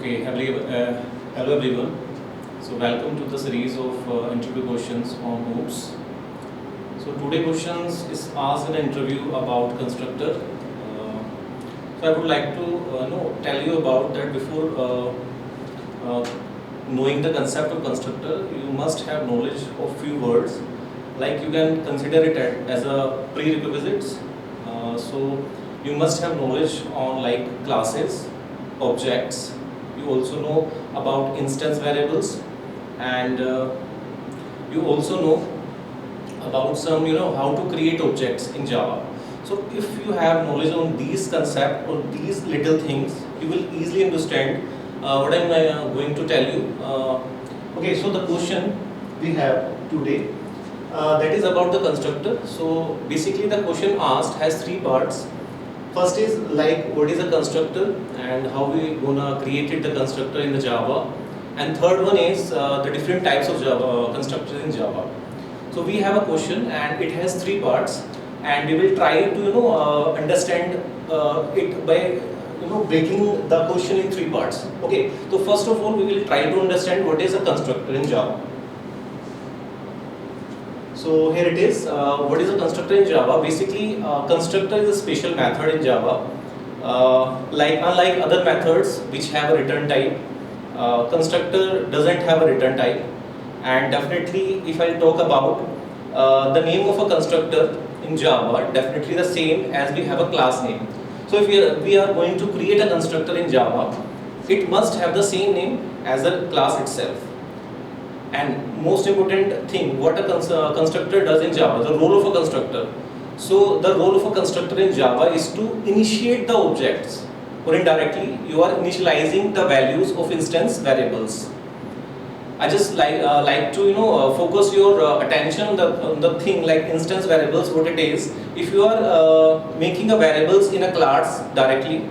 Okay, hello everyone. So welcome to the series of interview questions on OOPS. So today questions is asked in an interview about constructor. So I would like to tell you about that before knowing the concept of constructor, you must have knowledge of few words. Like you can consider it as a prerequisites. So you must have knowledge on like classes, objects. You also know about instance variables, and you also know about some how to create objects in Java. So if you have knowledge on these concepts or these little things, you will easily understand what I'm going to tell you. Okay, so the question we have today that is about the constructor. So basically the question asked has three parts. First is like what is a constructor and how we gonna create the constructor in the Java, and third one is the different types of Java constructors in Java. So we have a question and it has three parts, and we will try to understand it by breaking the question in three parts. Okay, so first of all we will try to understand what is a constructor in Java. So here it is. What is a constructor in Java? Basically, constructor is a special method in Java. Like unlike other methods which have a return type, constructor doesn't have a return type. And definitely, if I talk about the name of a constructor in Java, definitely the same as we have a class name. So if we are going to create a constructor in Java, it must have the same name as the class itself. And most important thing, what a constructor does in Java, the role of a constructor. So the role of a constructor in Java is to initiate the objects, or indirectly you are initializing the values of instance variables. I just like to focus your attention on the thing like instance variables. What it is, if you are making a variables in a class directly,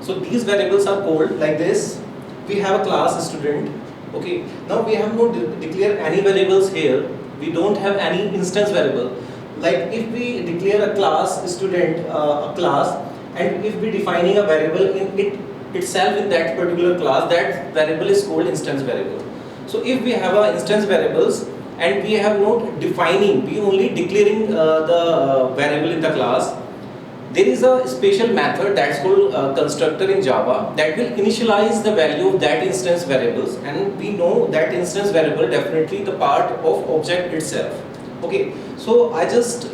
so these variables are called like this. We have a class student. Okay, now we have not declare any variables here. We don't have any instance variable. Like if we declare a class student, a class, and if we defining a variable in it itself in that particular class, that variable is called instance variable. So if we have a instance variables and we have not defining, we only declaring the variable in the class, there is a special method that's called constructor in Java that will initialize the value of that instance variables, and we know that instance variable definitely the part of object itself. Okay, so I just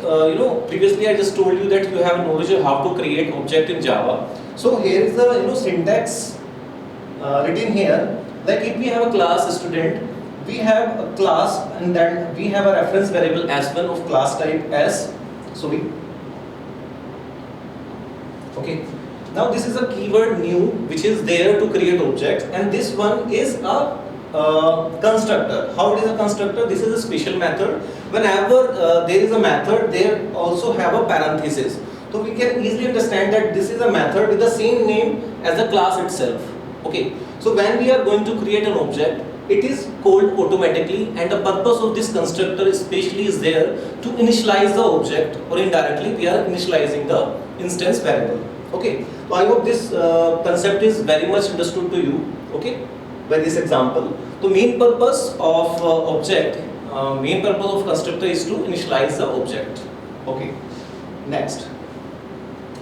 previously I just told you that you have knowledge of how to create object in Java. So here is the syntax written here. Like if we have a class student, we have a class and then we have a reference variable s1 of class type s. Okay, now this is a keyword new which is there to create objects, and this one is a constructor. How it is a constructor? This is a special method. Whenever there is a method, there also have a parenthesis. So we can easily understand that this is a method with the same name as the class itself. Okay, so when we are going to create an object, it is called automatically, and the purpose of this constructor especially is there to initialize the object, or indirectly we are initializing the instance variable. Okay, so I hope this concept is very much understood to you. Okay, by this example, the main purpose of main purpose of constructor is to initialize the object. Okay, next.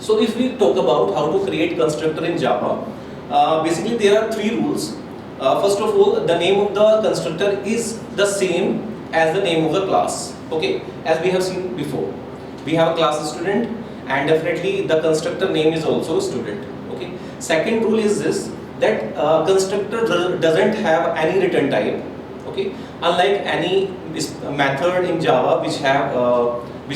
So if we talk about how to create constructor in Java, basically there are three rules. First of all, the name of the constructor is the same as the name of the class. Okay, as we have seen before, we have a class student, and definitely the constructor name is also student. Okay. Second rule is this, that constructor doesn't have any return type. Okay. Unlike any method in Java which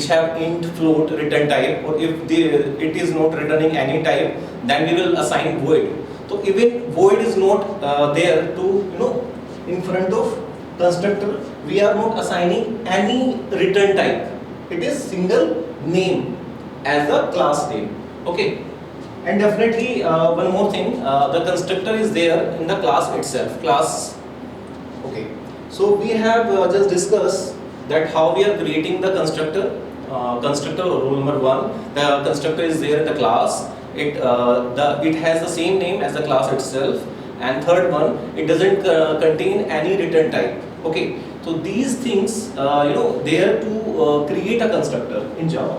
have int, float, return type, or if it is not returning any type, then we will assign void. So even void is not there to in front of constructor. We are not assigning any return type. It is single name as the class name. Okay, and definitely one more thing, the constructor is there in the class itself. Class. Okay, so we have just discussed that how we are creating the constructor. Constructor rule number one, the constructor is there in the class. It has the same name as the class itself, and third one, it doesn't contain any return type. Okay, so these things they are to create a constructor in Java.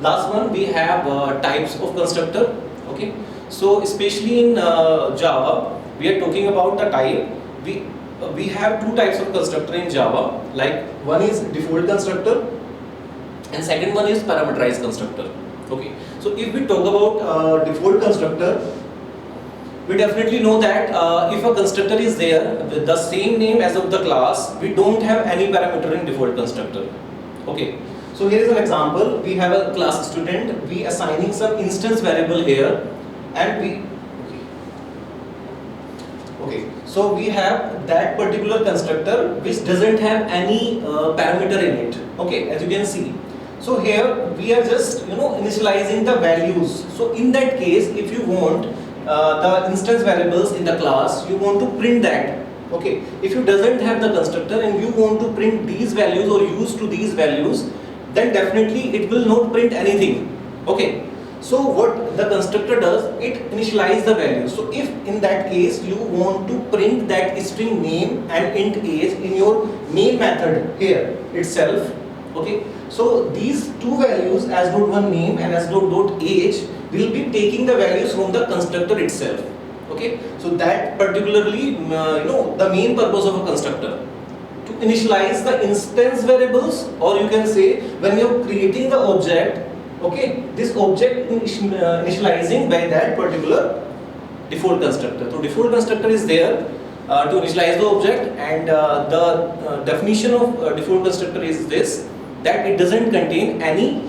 Last one, we have types of constructor. Okay, so especially in Java, we are talking about the type. We have two types of constructor in Java. Like one is default constructor, and second one is parameterized constructor. Okay, so if we talk about default constructor, we definitely know that if a constructor is there with the same name as of the class, we don't have any parameter in default constructor. Okay, so here is an example. We have a class student, we assigning some instance variable here, and so we have that particular constructor which doesn't have any parameter in it. Okay, as you can see. So here we are just initializing the values. So in that case, if you want the instance variables in the class, you want to print that. Okay, if you doesn't have the constructor and you want to print these values or use to these values, then definitely it will not print anything. Okay, so what the constructor does, it initializes the value. So if in that case you want to print that string name and int age in your main method here itself, okay, so these two values as .1 name and as .age will be taking the values from the constructor itself. Okay, so that particularly the main purpose of a constructor, to initialize the instance variables, or you can say when you are creating the object. Okay, this object initializing by that particular default constructor. So default constructor is there to initialize the object, and the definition of default constructor is this, that it doesn't contain any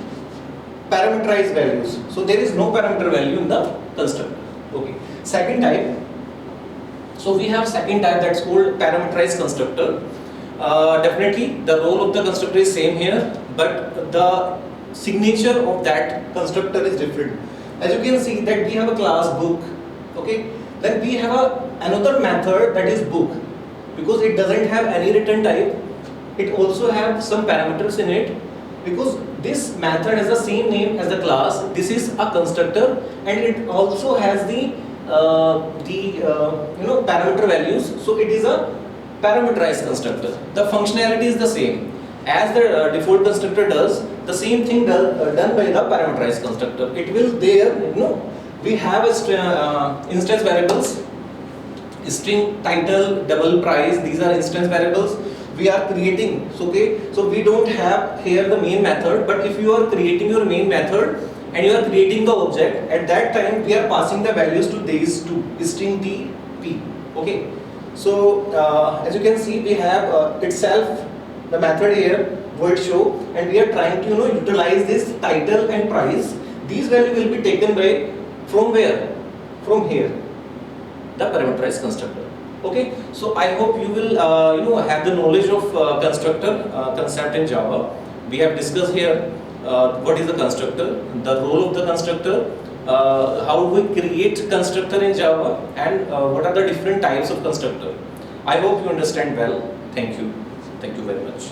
parameterized values. So there is no parameter value in the constructor. Okay. Second type. So we have second type, that's called parameterized constructor. Definitely the role of the constructor is same here, but the signature of that constructor is different. As you can see that we have a class book. Okay, then we have another method that is book, because it doesn't have any return type. It also have some parameters in it, because this method has the same name as the class. This is a constructor, and it also has the parameter values. So it is a parameterized constructor. The functionality is the same as the default constructor does. The same thing done by the parameterized constructor. It will there, we have a instance variables, string title, double price. These are instance variables we are creating. Okay, so we don't have here the main method, but if you are creating your main method and you are creating the object, at that time we are passing the values to these two, string t, p. Okay, so as you can see, we have itself the method here, void show, and we are trying to utilize this title and price. These values will be taken by from where? From here, the parameterized constructor. Okay, so I hope you will have the knowledge of constructor concept in Java. We have discussed here what is the constructor, the role of the constructor, how we create constructor in Java, and what are the different types of constructor. I hope you understand well. Thank you very much.